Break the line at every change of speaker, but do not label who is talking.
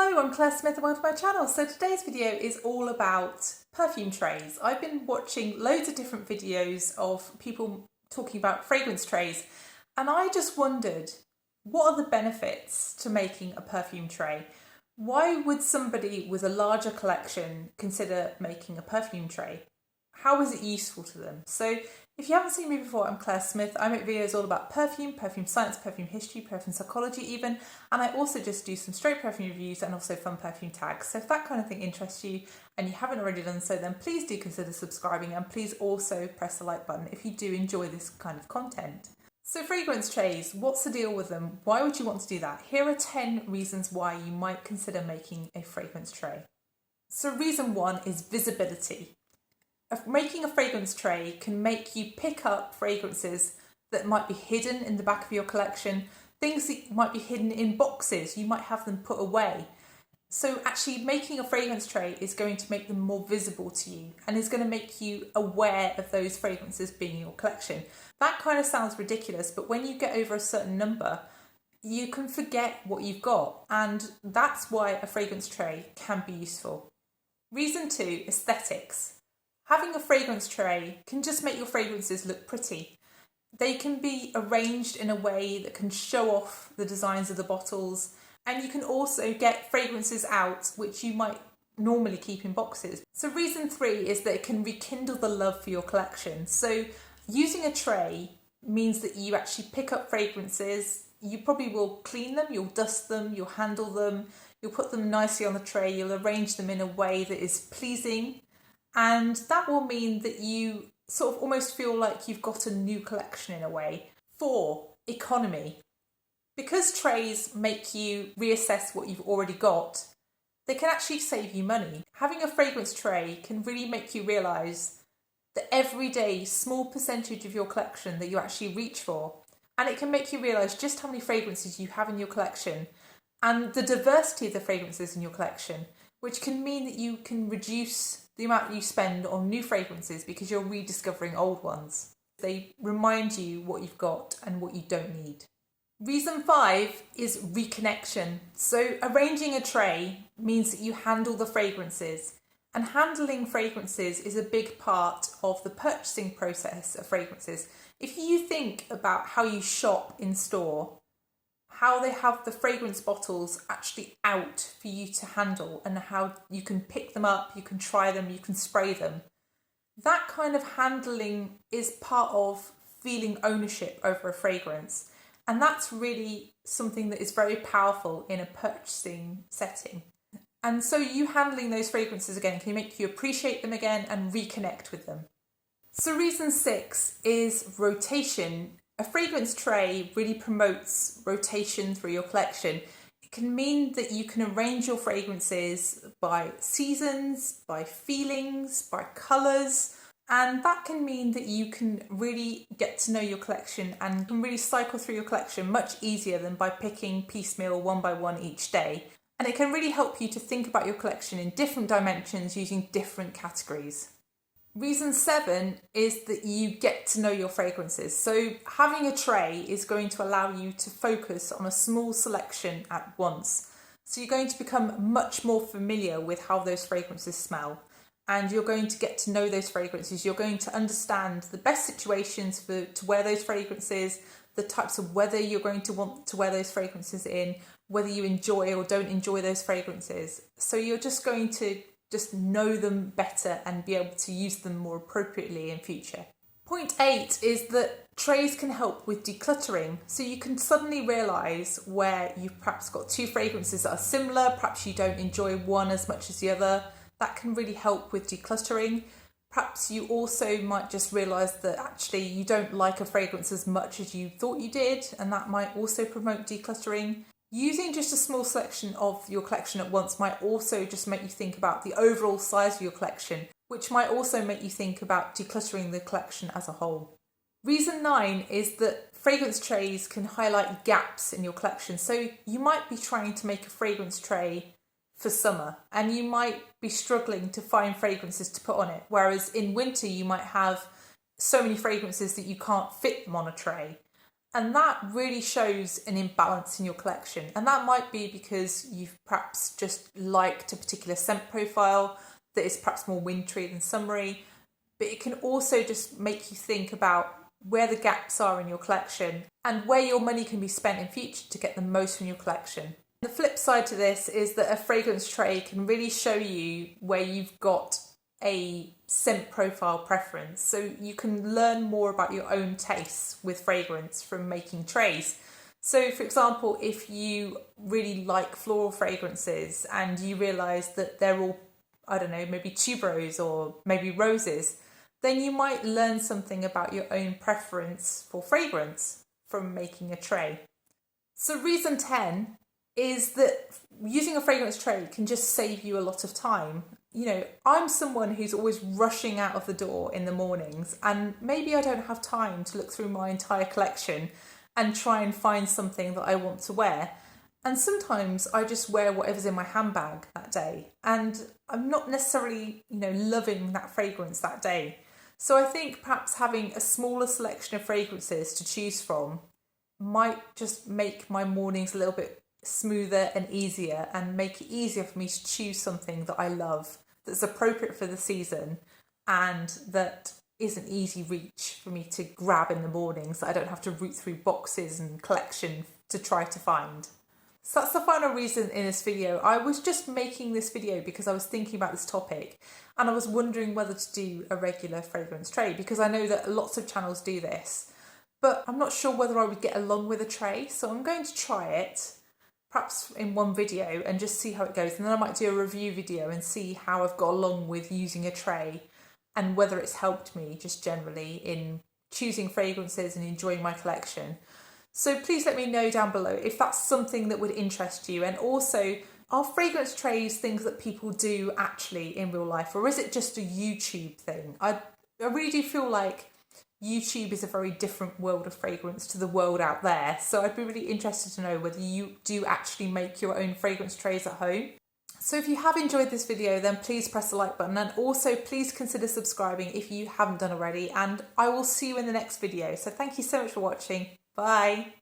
Hello, I'm Claire Smith and welcome to my channel. So today's video is all about perfume trays. I've been watching loads of different videos of people talking about fragrance trays, and I just wondered, what are the benefits to making a perfume tray? Why would somebody with a larger collection consider making a perfume tray? How is it useful to them? So if you haven't seen me before, I'm Claire Smith. I make videos all about perfume, perfume science, perfume history, perfume psychology even, and I also just do some straight perfume reviews and also fun perfume tags. So if that kind of thing interests you and you haven't already done so, then please do consider subscribing, and please also press the like button if you do enjoy this kind of content. So fragrance trays, what's the deal with them? Why would you want to do that? Here are 10 reasons why you might consider making a fragrance tray. So reason 1 is visibility. Making a fragrance tray can make you pick up fragrances that might be hidden in the back of your collection, things that might be hidden in boxes, you might have them put away. So actually making a fragrance tray is going to make them more visible to you and is going to make you aware of those fragrances being in your collection. That kind of sounds ridiculous, but when you get over a certain number, you can forget what you've got, and that's why a fragrance tray can be useful. Reason 2, aesthetics. Having a fragrance tray can just make your fragrances look pretty. They can be arranged in a way that can show off the designs of the bottles, and you can also get fragrances out which you might normally keep in boxes. So reason 3 is that it can rekindle the love for your collection. So using a tray means that you actually pick up fragrances, you probably will clean them, you'll dust them, you'll handle them, you'll put them nicely on the tray, you'll arrange them in a way that is pleasing. And that will mean that you sort of almost feel like you've got a new collection in a way. 4, economy. Because trays make you reassess what you've already got, they can actually save you money. Having a fragrance tray can really make you realise the everyday small percentage of your collection that you actually reach for. And it can make you realise just how many fragrances you have in your collection and the diversity of the fragrances in your collection, which can mean that you can reduce the amount you spend on new fragrances because you're rediscovering old ones. They remind you what you've got and what you don't need. Reason 5 is reconnection. So arranging a tray means that you handle the fragrances, and handling fragrances is a big part of the purchasing process of fragrances. If you think about how you shop in store, how they have the fragrance bottles actually out for you to handle and how you can pick them up, you can try them, you can spray them. That kind of handling is part of feeling ownership over a fragrance. And that's really something that is very powerful in a purchasing setting. And so you handling those fragrances again can make you appreciate them again and reconnect with them. So reason 6 is rotation. A fragrance tray really promotes rotation through your collection. It can mean that you can arrange your fragrances by seasons, by feelings, by colours, and that can mean that you can really get to know your collection and can really cycle through your collection much easier than by picking piecemeal one by one each day. And it can really help you to think about your collection in different dimensions using different categories. Reason 7 is that you get to know your fragrances. So having a tray is going to allow you to focus on a small selection at once. So you're going to become much more familiar with how those fragrances smell, and you're going to get to know those fragrances. You're going to understand the best situations to wear those fragrances, the types of weather you're going to want to wear those fragrances in, whether you enjoy or don't enjoy those fragrances. So you're just going to know them better and be able to use them more appropriately in future. Point 8 is that trays can help with decluttering. So you can suddenly realise where you've perhaps got 2 fragrances that are similar, perhaps you don't enjoy one as much as the other. That can really help with decluttering. Perhaps you also might just realise that actually you don't like a fragrance as much as you thought you did, and that might also promote decluttering. Using just a small selection of your collection at once might also just make you think about the overall size of your collection, which might also make you think about decluttering the collection as a whole. Reason 9 is that fragrance trays can highlight gaps in your collection. So you might be trying to make a fragrance tray for summer and you might be struggling to find fragrances to put on it, whereas in winter you might have so many fragrances that you can't fit them on a tray. And that really shows an imbalance in your collection. And that might be because you've perhaps just liked a particular scent profile that is perhaps more wintry than summery. But it can also just make you think about where the gaps are in your collection and where your money can be spent in future to get the most from your collection. The flip side to this is that a fragrance tray can really show you where you've got a scent profile preference. So you can learn more about your own tastes with fragrance from making trays. So for example, if you really like floral fragrances and you realise that they're all, I don't know, maybe tuberose or maybe roses, then you might learn something about your own preference for fragrance from making a tray. So reason 10 is that using a fragrance tray can just save you a lot of time. You know, I'm someone who's always rushing out of the door in the mornings, and maybe I don't have time to look through my entire collection and try and find something that I want to wear. And sometimes I just wear whatever's in my handbag that day, and I'm not necessarily, loving that fragrance that day. So I think perhaps having a smaller selection of fragrances to choose from might just make my mornings a little bit smoother and easier, and make it easier for me to choose something that I love, that's appropriate for the season, and that is an easy reach for me to grab in the mornings, that I don't have to root through boxes and collection to try to find. So that's the final reason in this video. I was just making this video because I was thinking about this topic and I was wondering whether to do a regular fragrance tray, because I know that lots of channels do this, but I'm not sure whether I would get along with a tray. So I'm going to try it, perhaps in one video, and just see how it goes. And then I might do a review video and see how I've got along with using a tray and whether it's helped me just generally in choosing fragrances and enjoying my collection. So please let me know down below if that's something that would interest you. And also, are fragrance trays things that people do actually in real life, or is it just a YouTube thing? I really do feel like YouTube is a very different world of fragrance to the world out there. So I'd be really interested to know whether you do actually make your own fragrance trays at home. So if you have enjoyed this video, then please press the like button, and also please consider subscribing if you haven't done already, and I will see you in the next video. So thank you so much for watching. Bye.